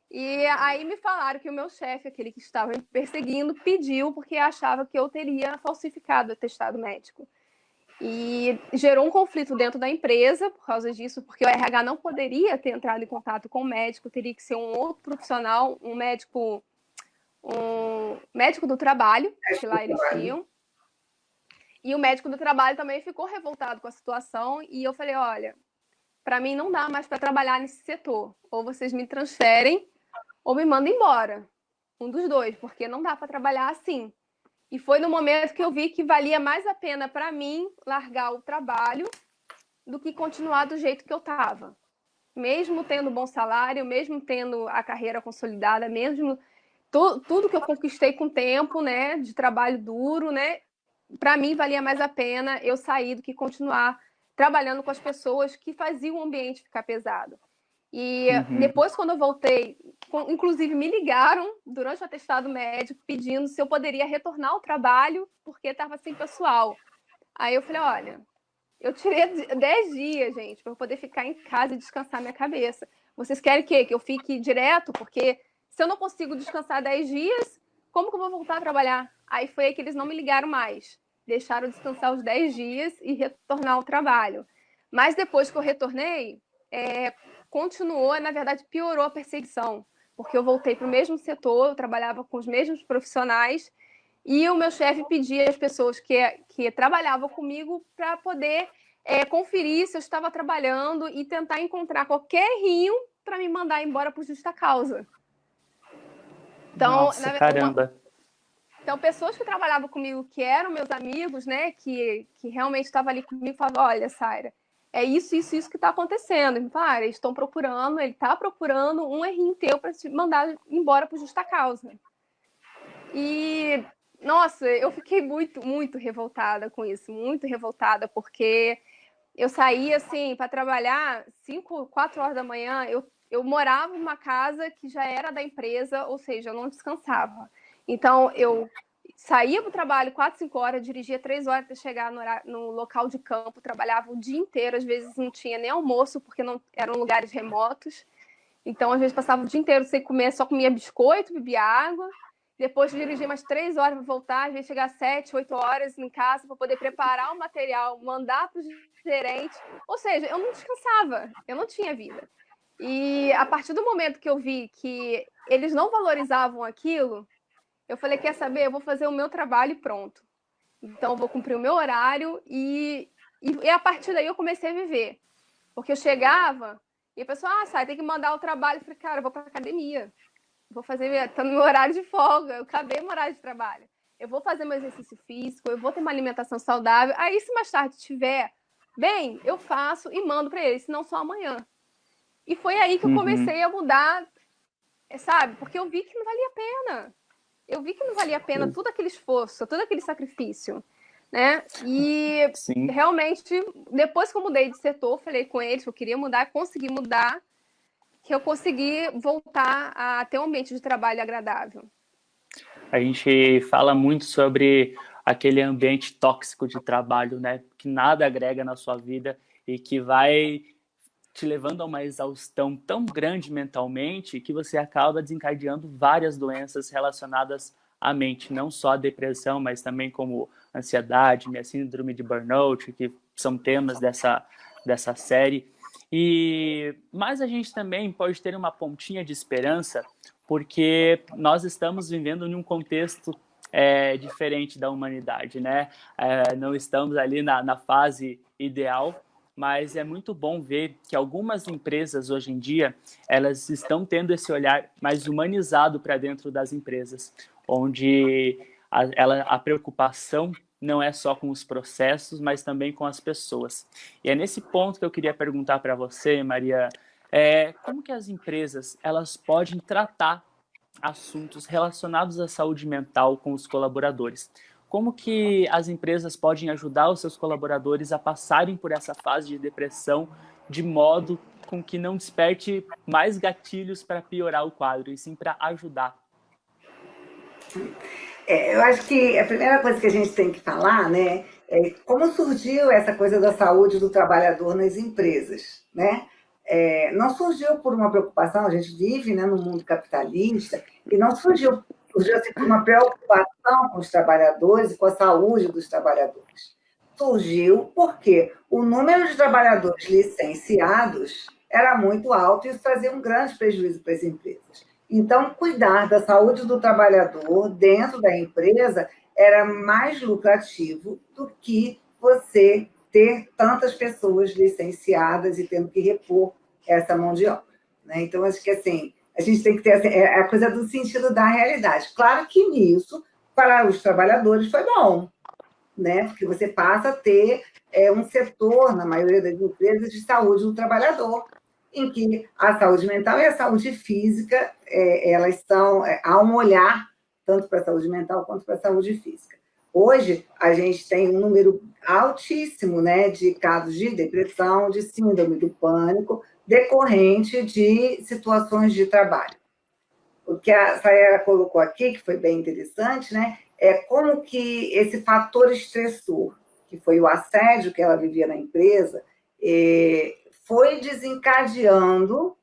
E aí me falaram que o meu chefe, aquele que estava me perseguindo, pediu porque achava que eu teria falsificado o atestado médico. E gerou um conflito dentro da empresa por causa disso, porque o RH não poderia ter entrado em contato com o médico, teria que ser um outro profissional, um médico do trabalho, que lá eles tinham. E o médico do trabalho também ficou revoltado com a situação, e eu falei, olha, para mim não dá mais para trabalhar nesse setor, ou vocês me transferem, ou me mandam embora, um dos dois, porque não dá para trabalhar assim. E foi no momento que eu vi que valia mais a pena para mim largar o trabalho do que continuar do jeito que eu estava. Mesmo tendo bom salário, mesmo tendo a carreira consolidada, mesmo tudo que eu conquistei com o tempo, né, de trabalho duro, né, para mim valia mais a pena eu sair do que continuar trabalhando com as pessoas que faziam o ambiente ficar pesado. E depois, quando eu voltei, inclusive me ligaram durante o atestado médico pedindo se eu poderia retornar ao trabalho porque estava sem pessoal. Aí eu falei, olha, eu tirei 10 dias, gente, para eu poder ficar em casa e descansar minha cabeça. Vocês querem o quê? Que eu fique direto? Porque se eu não consigo descansar 10 dias, como que eu vou voltar a trabalhar? Aí foi aí que eles não me ligaram mais. Deixaram descansar os 10 dias e retornar ao trabalho. Mas depois que eu retornei, continuou, na verdade, piorou a perseguição, porque eu voltei para o mesmo setor, eu trabalhava com os mesmos profissionais, e o meu chefe pedia às pessoas que trabalhavam comigo para poder conferir se eu estava trabalhando e tentar encontrar qualquer rio para me mandar embora por justa causa. Então, nossa, caramba! Então, pessoas que trabalhavam comigo, que eram meus amigos, né, que realmente estavam ali comigo, falavam, olha, Saira, é isso que está acontecendo. Eles estão procurando, ele está procurando um errinho teu para te mandar embora por justa causa. E, nossa, eu fiquei muito, muito revoltada com isso, muito revoltada, porque eu saía, assim, para trabalhar 5, 4 horas da manhã, eu morava numa casa que já era da empresa, ou seja, eu não descansava. Então, eu saía para o trabalho 4, 5 horas, dirigia 3 horas para chegar no local de campo, trabalhava o dia inteiro, às vezes não tinha nem almoço, porque não eram lugares remotos. Então, às vezes, passava o dia inteiro sem comer, só comia biscoito, bebia água. Depois, dirigia mais 3 horas para voltar, às vezes chegar 7, 8 horas em casa para poder preparar o material, mandar para os gerentes. Ou seja, eu não descansava, eu não tinha vida. E a partir do momento que eu vi que eles não valorizavam aquilo, eu falei, quer saber? Eu vou fazer o meu trabalho e pronto. Então, eu vou cumprir o meu horário e a partir daí eu comecei a viver. Porque eu chegava e a pessoa, sai, tem que mandar o trabalho. Eu falei, cara, eu vou para academia. Vou fazer, tô no meu horário de folga, eu acabei meu horário de trabalho. Eu vou fazer meu exercício físico, eu vou ter uma alimentação saudável. Aí, se mais tarde tiver, bem, eu faço e mando para eles, senão só amanhã. E foi aí que eu comecei a mudar, sabe? Porque eu vi que não valia a pena. Eu vi que não valia a pena todo aquele esforço, todo aquele sacrifício, né? E Sim. Realmente, depois que eu mudei de setor, falei com eles que eu queria mudar, consegui mudar, que eu consegui voltar a ter um ambiente de trabalho agradável. A gente fala muito sobre aquele ambiente tóxico de trabalho, né? Que nada agrega na sua vida e que vai te levando a uma exaustão tão grande mentalmente que você acaba desencadeando várias doenças relacionadas à mente, não só a depressão, mas também como ansiedade, minha síndrome de burnout, que são temas dessa série. Mas a gente também pode ter uma pontinha de esperança, porque nós estamos vivendo em um contexto diferente da humanidade, né? Não estamos ali na fase ideal, mas é muito bom ver que algumas empresas hoje em dia, elas estão tendo esse olhar mais humanizado para dentro das empresas, onde a preocupação não é só com os processos, mas também com as pessoas. E é nesse ponto que eu queria perguntar para você, Maria, como que as empresas elas podem tratar assuntos relacionados à saúde mental com os colaboradores? Como que as empresas podem ajudar os seus colaboradores a passarem por essa fase de depressão de modo com que não desperte mais gatilhos para piorar o quadro, e sim para ajudar? Eu acho que a primeira coisa que a gente tem que falar, né, é como surgiu essa coisa da saúde do trabalhador nas empresas, né? Não surgiu por uma preocupação, a gente vive, né, no mundo capitalista, e não surgiu assim, por uma preocupação com os trabalhadores e com a saúde dos trabalhadores. Surgiu porque o número de trabalhadores licenciados era muito alto e isso trazia um grande prejuízo para as empresas. Então, cuidar da saúde do trabalhador dentro da empresa era mais lucrativo do que você ter tantas pessoas licenciadas e tendo que repor essa mão de obra, né? Então, acho que assim, a gente tem que ter a coisa do sentido da realidade. Claro que nisso, para os trabalhadores, foi bom, né? Porque você passa a ter um setor, na maioria das empresas, de saúde do trabalhador, em que a saúde mental e a saúde física, elas são, há um olhar tanto para a saúde mental quanto para a saúde física. Hoje, a gente tem um número altíssimo, né, de casos de depressão, de síndrome do pânico, decorrente de situações de trabalho. O que a Sayara colocou aqui, que foi bem interessante, né, é como que esse fator estressor, que foi o assédio que ela vivia na empresa, foi desencadeando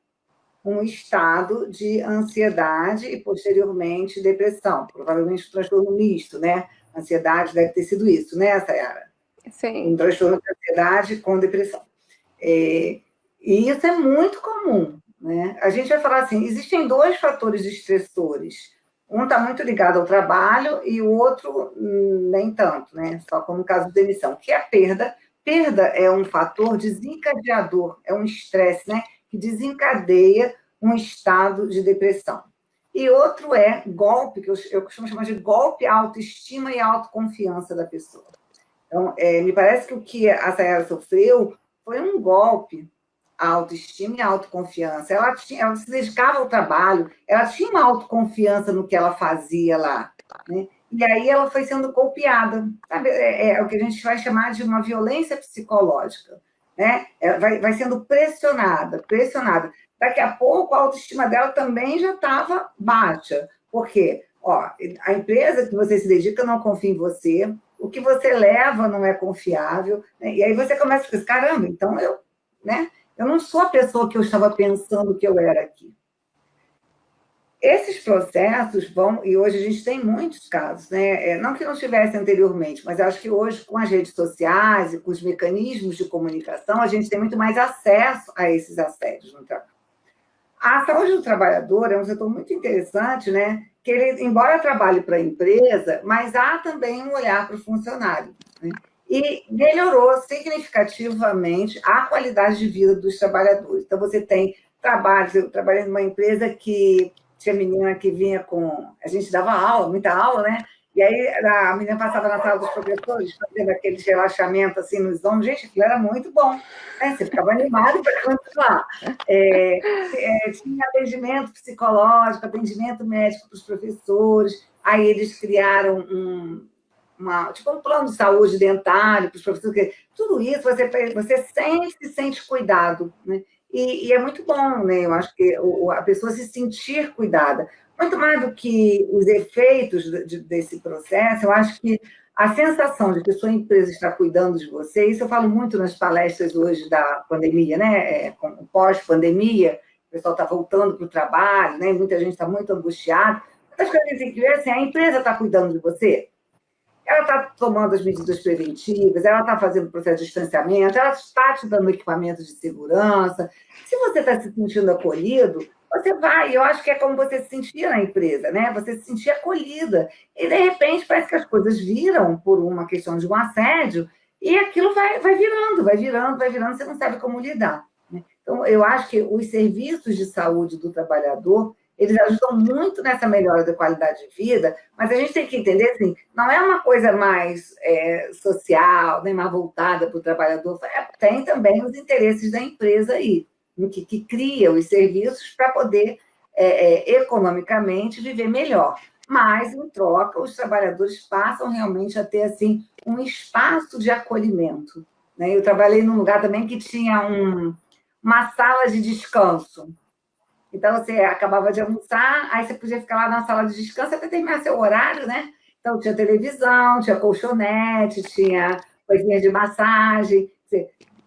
um estado de ansiedade e, posteriormente, depressão. Provavelmente um transtorno misto, né? Ansiedade deve ter sido isso, né, Sayara? Sim. Um transtorno de ansiedade com depressão. E isso é muito comum, né? A gente vai falar assim, existem dois fatores estressores. Um está muito ligado ao trabalho e o outro nem tanto, né? Só como no caso de demissão, que é a perda. Perda é um fator desencadeador, é um estresse, né? Que desencadeia um estado de depressão. E outro é golpe, que eu costumo chamar de golpe à autoestima e autoconfiança da pessoa. Então, me parece que o que a Sayara sofreu foi um golpe à autoestima e à autoconfiança. Ela se dedicava ao trabalho, ela tinha uma autoconfiança no que ela fazia lá, né? E aí ela foi sendo golpeada. Sabe? É o que a gente vai chamar de uma violência psicológica, né? Ela vai sendo pressionada. Daqui a pouco a autoestima dela também já estava baixa. Por quê? A empresa que você se dedica não confia em você, o que você leva não é confiável, né? E aí você começa a pensar, caramba, então eu não sou a pessoa que eu estava pensando que eu era aqui. Esses processos vão, e hoje a gente tem muitos casos, né? Não que não tivesse anteriormente, mas acho que hoje, com as redes sociais e com os mecanismos de comunicação, a gente tem muito mais acesso a esses assédios no trabalho. A saúde do trabalhador é um setor muito interessante, né? Que ele, embora trabalhe para a empresa, mas há também um olhar para o funcionário, né? E melhorou significativamente a qualidade de vida dos trabalhadores. Então, você tem trabalhos, eu trabalhei numa empresa que tinha menina que vinha com... A gente dava aula, muita aula, né? E aí a menina passava na sala dos professores, fazendo aquele relaxamento assim nos ombros. Gente, aquilo era muito bom, né? Você ficava animado para continuar. Tinha atendimento psicológico, atendimento médico para os professores. Aí eles criaram um plano de saúde dentário para os professores. Tudo isso você sempre se sente cuidado, né? e é muito bom, né? Eu acho que a pessoa se sentir cuidada. Muito mais do que os efeitos desse processo, eu acho que a sensação de que a sua empresa está cuidando de você, isso eu falo muito nas palestras hoje da pandemia, né? Pós-pandemia, o pessoal está voltando para o trabalho, né? Muita gente está muito angustiada. Acho que eu dizer que assim, a empresa está cuidando de você, ela está tomando as medidas preventivas, ela está fazendo o processo de distanciamento, ela está te dando equipamentos de segurança. Se você está se sentindo acolhido, você vai. Eu acho que é como você se sentia na empresa, né? Você se sentia acolhida. E, de repente, parece que as coisas viram por uma questão de um assédio e aquilo vai virando, você não sabe como lidar, né? Então, eu acho que os serviços de saúde do trabalhador, eles ajudam muito nessa melhora da qualidade de vida, mas a gente tem que entender, assim, não é uma coisa mais social, nem mais voltada para o trabalhador, tem também os interesses da empresa aí, que cria os serviços para poder, economicamente, viver melhor. Mas, em troca, os trabalhadores passam realmente a ter, assim, um espaço de acolhimento, né? Eu trabalhei num lugar também que tinha uma sala de descanso. Então, você acabava de almoçar, aí você podia ficar lá na sala de descanso até terminar seu horário, né? Então, tinha televisão, tinha colchonete, tinha coisinha de massagem,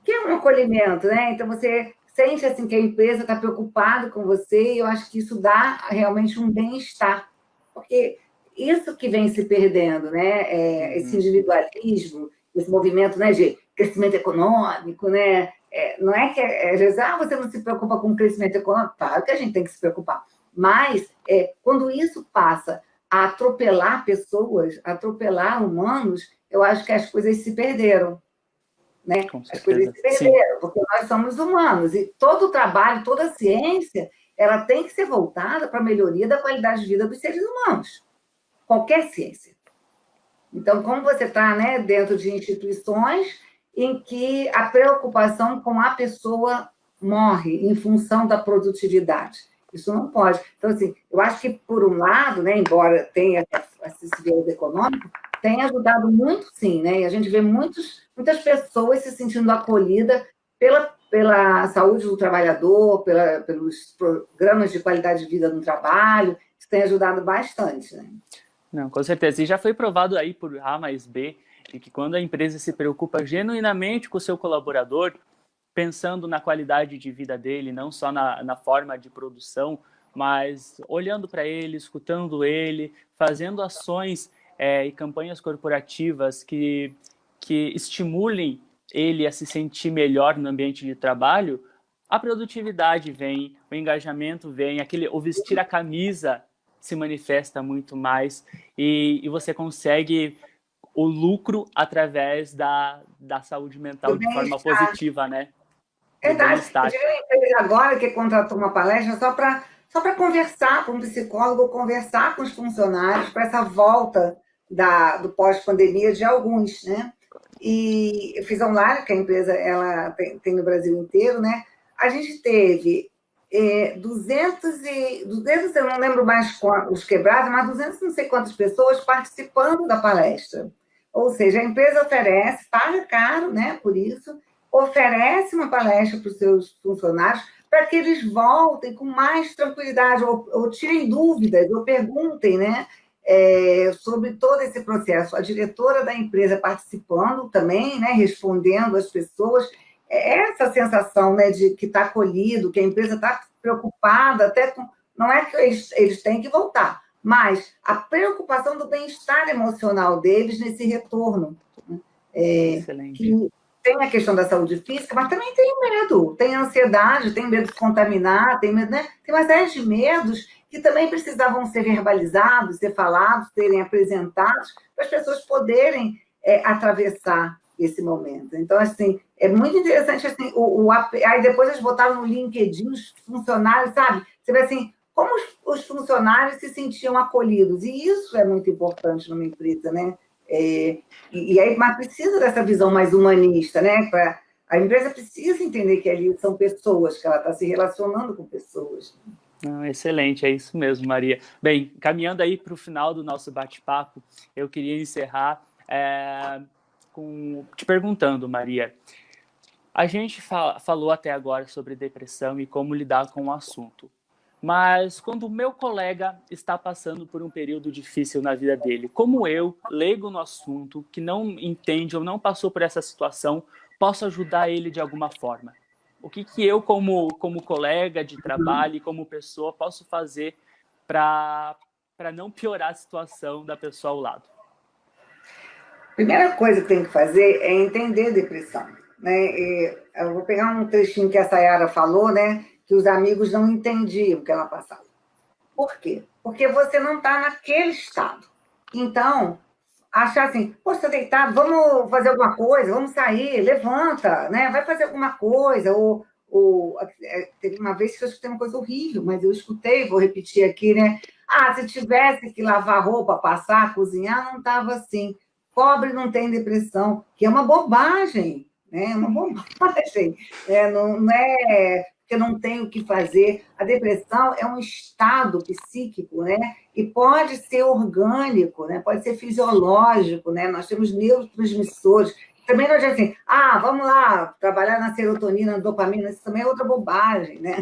que é um acolhimento, né? Então, você sente assim, que a empresa está preocupada com você, e eu acho que isso dá realmente um bem-estar, porque isso que vem se perdendo, né? Esse individualismo, esse movimento, né, de crescimento econômico, né? Não é que às vezes você não se preocupa com o crescimento econômico, claro que a gente tem que se preocupar, mas quando isso passa a atropelar pessoas, a atropelar humanos, eu acho que as coisas se perderam, né? As coisas se perderam, sim, porque nós somos humanos, e todo o trabalho, toda a ciência, ela tem que ser voltada para a melhoria da qualidade de vida dos seres humanos, qualquer ciência. Então, como você está, né, dentro de instituições em que a preocupação com a pessoa morre em função da produtividade. Isso não pode. Então, assim, eu acho que, por um lado, né, embora tenha esse viés econômico, tem ajudado muito, sim, né? E a gente vê muitas pessoas se sentindo acolhidas pela saúde do trabalhador, pelos programas de qualidade de vida no trabalho, isso tem ajudado bastante, né? Não, com certeza. E já foi provado aí por A mais B, de que quando a empresa se preocupa genuinamente com o seu colaborador, pensando na qualidade de vida dele, não só na forma de produção, mas olhando para ele, escutando ele, fazendo ações e campanhas corporativas que estimulem ele a se sentir melhor no ambiente de trabalho, a produtividade vem, o engajamento vem, o vestir a camisa se manifesta muito mais e você consegue o lucro através da saúde mental de forma positiva, né? Verdade. Eu tive uma empresa agora que contratou uma palestra só para conversar com um psicólogo, conversar com os funcionários para essa volta do pós-pandemia de alguns, né? E eu fiz online, que a empresa ela tem no Brasil inteiro, né? A gente teve 200, eu não lembro mais os quebrados, mas 200 não sei quantas pessoas participando da palestra. Ou seja, a empresa oferece, paga caro, né, por isso, oferece uma palestra para os seus funcionários para que eles voltem com mais tranquilidade, ou tirem dúvidas, ou perguntem, né, sobre todo esse processo. A diretora da empresa participando também, né, respondendo às pessoas, essa sensação, né, de que está acolhido, que a empresa está preocupada, até com... Não é que eles têm que voltar, mas a preocupação do bem-estar emocional deles nesse retorno. Excelente. Que tem a questão da saúde física, mas também tem medo, tem ansiedade, tem medo de contaminar, tem medo, né? Tem uma série de medos que também precisavam ser verbalizados, ser falados, serem apresentados, para as pessoas poderem atravessar esse momento. Então, assim, é muito interessante, assim, aí depois eles botaram no LinkedIn os funcionários, sabe? Você vê assim, como os funcionários se sentiam acolhidos, e isso é muito importante numa empresa, né? E aí, mas precisa dessa visão mais humanista, né? A empresa precisa entender que ali são pessoas, que ela está se relacionando com pessoas. Excelente, é isso mesmo, Maria. Bem, caminhando aí para o final do nosso bate-papo, eu queria encerrar te perguntando, Maria, A gente falou até agora sobre depressão e como lidar com o assunto. Mas quando o meu colega está passando por um período difícil na vida dele, como eu, leigo no assunto, que não entende ou não passou por essa situação, posso ajudar ele de alguma forma? O que eu, como colega de trabalho e como pessoa, posso fazer para não piorar a situação da pessoa ao lado? Primeira coisa que tem que fazer é entender depressão, né? E eu vou pegar um trechinho que a Sayara falou, né? Que os amigos não entendiam o que ela passava. Por quê? Porque você não está naquele estado. Então, achar assim, pô, você está deitado, vamos fazer alguma coisa, vamos sair, levanta, né? Vai fazer alguma coisa. Teve uma vez que eu escutei uma coisa horrível, mas eu escutei, vou repetir aqui, né? Ah, se tivesse que lavar roupa, passar, cozinhar, não estava assim. Pobre não tem depressão, que é uma bobagem, né? É uma bobagem. Não é porque não tem o que fazer. A depressão é um estado psíquico, né? E pode ser orgânico, né? Pode ser fisiológico, né? Nós temos neurotransmissores. Também não é assim, vamos lá trabalhar na serotonina, na dopamina, isso também é outra bobagem, né?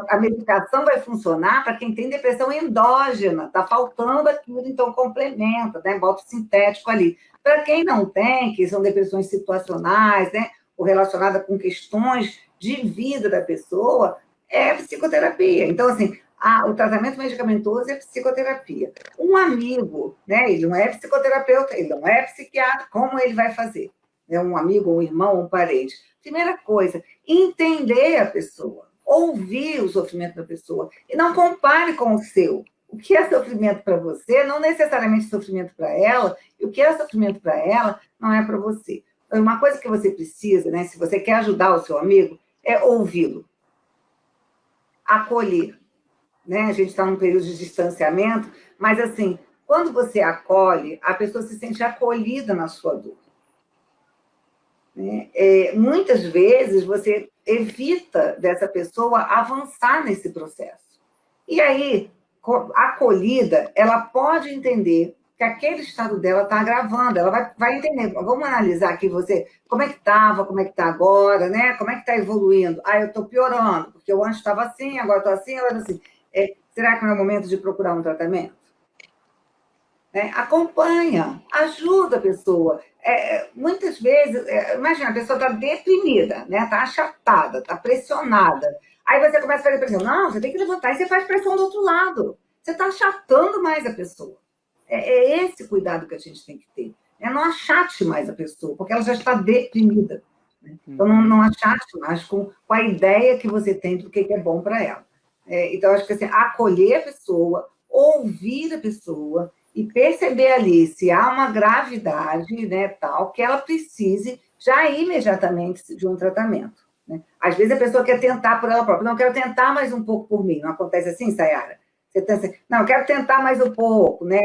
A medicação vai funcionar para quem tem depressão endógena, está faltando aquilo, então complementa, né? Bota o sintético ali. Para quem não tem, que são depressões situacionais, né? Ou relacionada com questões de vida da pessoa, é psicoterapia. Então, assim, o tratamento medicamentoso é psicoterapia. Um amigo, né, ele não é psicoterapeuta, ele não é psiquiatra, como ele vai fazer? Um amigo, um irmão, um parente. Primeira coisa, entender a pessoa, ouvir o sofrimento da pessoa e não compare com o seu. O que é sofrimento para você não necessariamente sofrimento para ela, e o que é sofrimento para ela não é para você. Uma coisa que você precisa, né, se você quer ajudar o seu amigo, é ouvi-lo, acolher. Né? A gente está num período de distanciamento, mas, assim, quando você acolhe, a pessoa se sente acolhida na sua dor. Né? Muitas vezes, você evita dessa pessoa avançar nesse processo. E aí, a acolhida, ela pode entender que aquele estado dela está agravando, ela vai entender. Vamos analisar aqui você, como é que estava, como é que está agora, né? Como é que está evoluindo? Eu estou piorando, porque eu antes estava assim, agora estou assim, agora assim. Será que não é o momento de procurar um tratamento? Acompanha, ajuda a pessoa. Muitas vezes, imagina, a pessoa está deprimida, né? Está achatada, está pressionada. Aí você começa a fazer pressão. Não, você tem que levantar e você faz pressão do outro lado. Você está achatando mais a pessoa. É esse cuidado que a gente tem que ter. Não achate mais a pessoa, porque ela já está deprimida. Né? Então, não achate mais com a ideia que você tem do que é bom para ela. Então, acho que assim, acolher a pessoa, ouvir a pessoa e perceber ali se há uma gravidade, né, tal, que ela precise já imediatamente de um tratamento. Né? Às vezes a pessoa quer tentar por ela própria. Não, quero tentar mais um pouco por mim. Não acontece assim, Sayara? Você pensa assim, não, quero tentar mais um pouco, né?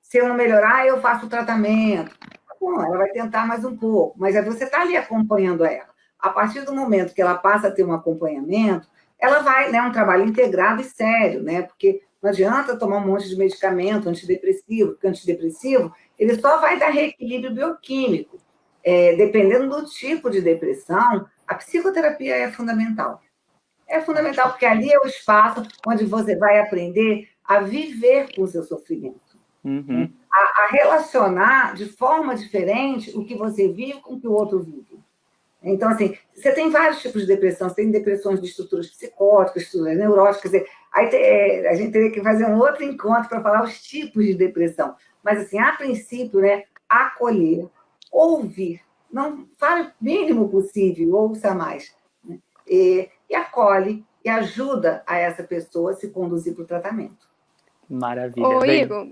Se eu não melhorar, eu faço o tratamento. Bom, ela vai tentar mais um pouco, mas você está ali acompanhando ela. A partir do momento que ela passa a ter um acompanhamento, ela vai, né, um trabalho integrado e sério, né? Porque não adianta tomar um monte de medicamento antidepressivo, porque antidepressivo, ele só vai dar reequilíbrio bioquímico. Dependendo do tipo de depressão, a psicoterapia é fundamental. É fundamental, porque ali é o espaço onde você vai aprender a viver com o seu sofrimento. Uhum. A relacionar de forma diferente o que você vive com o que o outro vive. Então, assim, você tem vários tipos de depressão. Você tem depressões de estruturas psicóticas, estruturas neuróticas. Aí a gente teria que fazer um outro encontro para falar os tipos de depressão. Mas, assim, a princípio, né, acolher, ouvir. Não fale o mínimo possível, ouça mais. Né? E acolhe e ajuda a essa pessoa a se conduzir para o tratamento. Maravilha. Ô, Igor,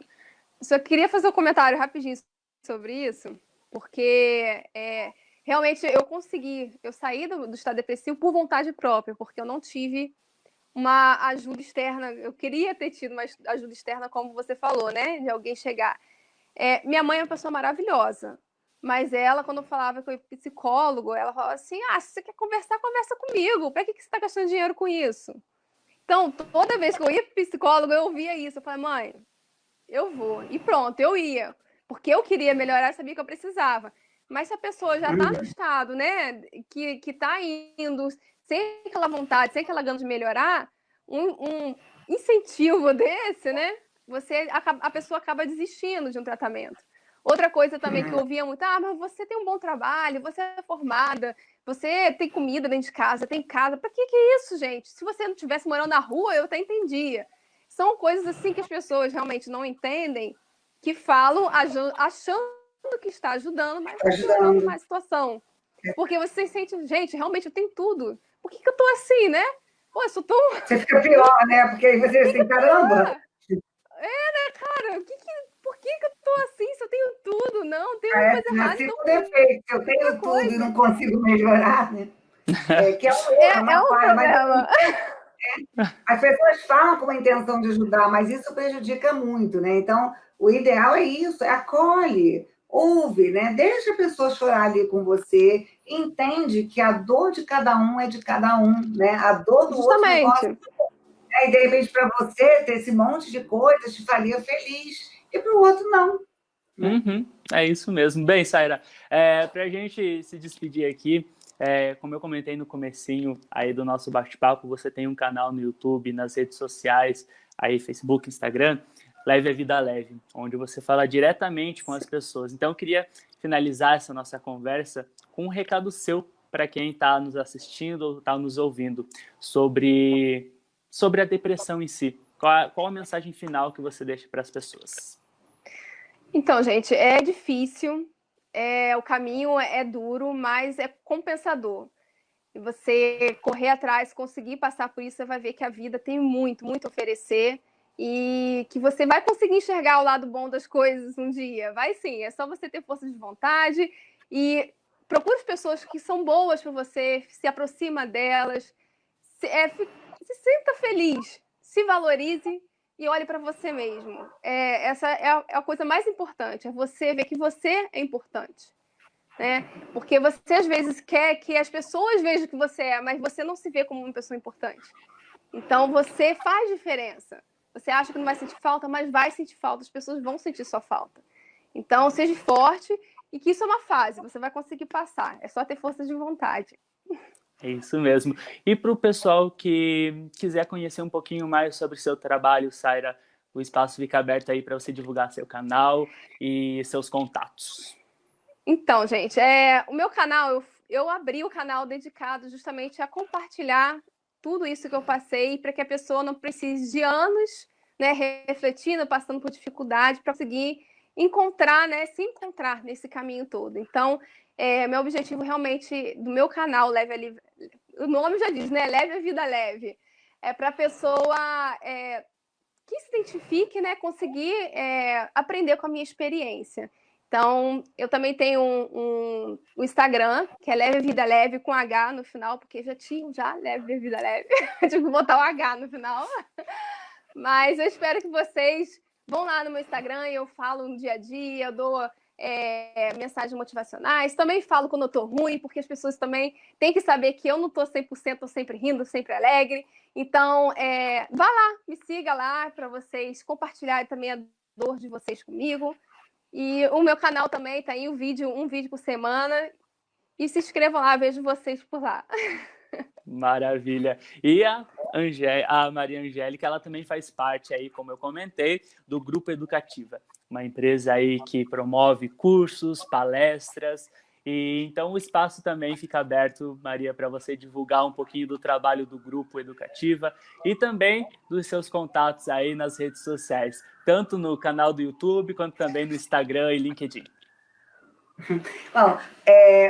só queria fazer um comentário rapidinho sobre isso, porque realmente eu saí do estado depressivo por vontade própria, porque eu não tive uma ajuda externa. Eu queria ter tido uma ajuda externa, como você falou, né? De alguém chegar. Minha mãe é uma pessoa maravilhosa, mas ela, quando eu falava com o psicólogo, ela falava assim, se você quer conversar, conversa comigo. Para que você está gastando dinheiro com isso? Então, toda vez que eu ia para o psicólogo, eu ouvia isso. Eu falei, mãe, eu vou. E pronto, eu ia. Porque eu queria melhorar, sabia que eu precisava. Mas se a pessoa já está no estado, né, que está indo sem aquela vontade, sem aquela gana de melhorar, um incentivo desse, né, a pessoa acaba desistindo de um tratamento. Outra coisa também que eu ouvia muito, mas você tem um bom trabalho, você é formada, você tem comida dentro de casa, tem casa, para que isso, gente? Se você não estivesse morando na rua, eu até entendia. São coisas assim que as pessoas realmente não entendem, que falam achando que está ajudando, mas piorando mais a situação. Porque você sente, gente, realmente eu tenho tudo. Por que eu tô assim, né? Pô, eu sou tão... Você fica pior, né? Porque aí você assim, caramba! Né, cara? Por que eu tô assim se eu tenho tudo? Não, tem uma coisa errada. Nasci com defeito, eu tenho tudo e não consigo melhorar, né? Que é um erro, é um problema. As pessoas falam com a intenção de ajudar, mas isso prejudica muito, né? Então, o ideal é isso, acolhe, ouve, né? Deixa a pessoa chorar ali com você, entende que a dor de cada um é de cada um, né? A dor do outro não gosta. E de repente, para você, ter esse monte de coisas te faria feliz, e para o outro, não. É isso mesmo. Bem, Saira, para a gente se despedir aqui, como eu comentei no comecinho aí do nosso bate-papo, você tem um canal no YouTube, nas redes sociais, aí Facebook, Instagram, Leve a Vida Leve, onde você fala diretamente com as pessoas. Então, eu queria finalizar essa nossa conversa com um recado seu para quem está nos assistindo ou está nos ouvindo sobre a depressão em si. Qual a mensagem final que você deixa para as pessoas? Então, gente, é difícil, o caminho é duro, mas é compensador. E você correr atrás, conseguir passar por isso, você vai ver que a vida tem muito, muito a oferecer e que você vai conseguir enxergar o lado bom das coisas um dia. Vai sim, é só você ter força de vontade e procure as pessoas que são boas para você, se aproxima delas, se sinta feliz, se valorize e olhe para você mesmo. Essa é a coisa mais importante, é você ver que você é importante. Né? Porque você às vezes quer que as pessoas vejam que você é, mas você não se vê como uma pessoa importante. Então você faz diferença. Você acha que não vai sentir falta, mas vai sentir falta, as pessoas vão sentir sua falta. Então seja forte e que isso é uma fase, você vai conseguir passar, é só ter força de vontade. É isso mesmo. E para o pessoal que quiser conhecer um pouquinho mais sobre o seu trabalho, Saira, o espaço fica aberto aí para você divulgar seu canal e seus contatos. Então, gente, o meu canal, eu abri o canal dedicado justamente a compartilhar tudo isso que eu passei para que a pessoa não precise de anos, né, refletindo, passando por dificuldade para conseguir encontrar, né, se encontrar nesse caminho todo. Então, meu objetivo realmente do meu canal, o nome já diz, né, Leve a Vida Leve, é para a pessoa que se identifique, né, conseguir aprender com a minha experiência. Então, eu também tenho um Instagram, que é Leve a Vida Leve, com H no final, porque já Leve a Vida Leve. Eu tive que botar o H no final. Mas eu espero que vocês vão lá no meu Instagram e eu falo no dia a dia, eu dou mensagens motivacionais. Também falo quando eu tô ruim, porque as pessoas também têm que saber que eu não tô 100%, tô sempre rindo, sempre alegre. Então, vá lá, me siga lá para vocês compartilharem também a dor de vocês comigo. E o meu canal também tá aí um vídeo por semana. E se inscrevam lá, vejo vocês por lá. Maravilha. E a Maria Angélica, ela também faz parte aí, como eu comentei, do Grupo Educativa, uma empresa aí que promove cursos, palestras. E então o espaço também fica aberto, Maria, para você divulgar um pouquinho do trabalho do Grupo Educativa e também dos seus contatos aí nas redes sociais, tanto no canal do YouTube quanto também no Instagram e LinkedIn. Bom,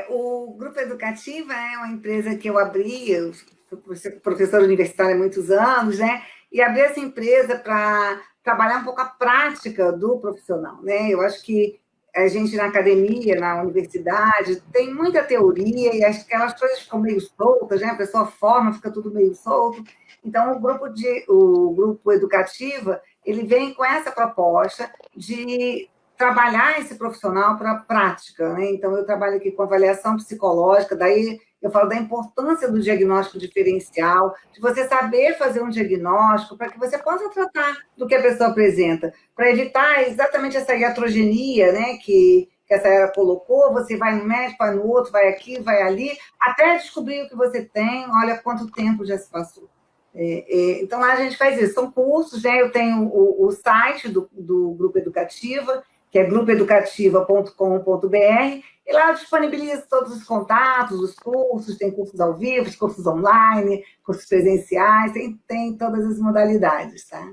o Grupo Educativa é uma empresa que eu abri, eu sou professora universitária há muitos anos, né? E abri essa empresa para trabalhar um pouco a prática do profissional, né? Eu acho que a gente na academia, na universidade, tem muita teoria e aquelas coisas ficam meio soltas, né? A pessoa forma, fica tudo meio solto. Então, o Grupo Educativa, ele vem com essa proposta de trabalhar esse profissional para a prática, né? Então, eu trabalho aqui com avaliação psicológica, daí eu falo da importância do diagnóstico diferencial, de você saber fazer um diagnóstico para que você possa tratar do que a pessoa apresenta, para evitar exatamente essa iatrogenia, né, que que a Sayara colocou, você vai no médico, vai no outro, vai aqui, vai ali, até descobrir o que você tem, olha quanto tempo já se passou. Então, lá a gente faz isso, são cursos, né? Eu tenho o site do Grupo Educativa, que é grupoeducativa.com.br, e lá eu disponibilizo todos os contatos, os cursos, tem cursos ao vivo, cursos online, cursos presenciais, tem todas as modalidades, tá?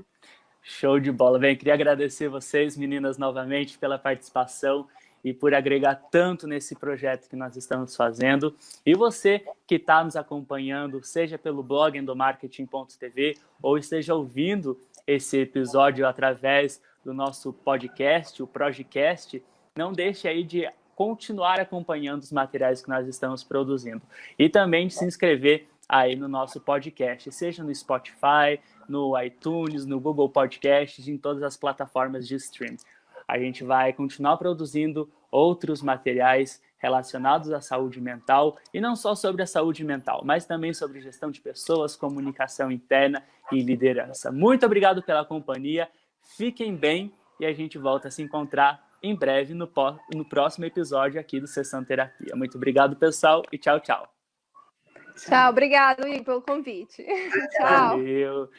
Show de bola. Bem, queria agradecer vocês, meninas, novamente pela participação e por agregar tanto nesse projeto que nós estamos fazendo. E você que está nos acompanhando, seja pelo blog endomarketing.tv ou esteja ouvindo esse episódio através do nosso podcast, o Projecast, não deixe aí de continuar acompanhando os materiais que nós estamos produzindo. E também de se inscrever aí no nosso podcast, seja no Spotify, no iTunes, no Google Podcasts, em todas as plataformas de streaming. A gente vai continuar produzindo outros materiais relacionados à saúde mental, e não só sobre a saúde mental, mas também sobre gestão de pessoas, comunicação interna e liderança. Muito obrigado pela companhia, fiquem bem e a gente volta a se encontrar em breve no próximo episódio aqui do Sessão Terapia. Muito obrigado, pessoal, e tchau, tchau. Tchau, obrigado, Igor, pelo convite. Tchau. Valeu.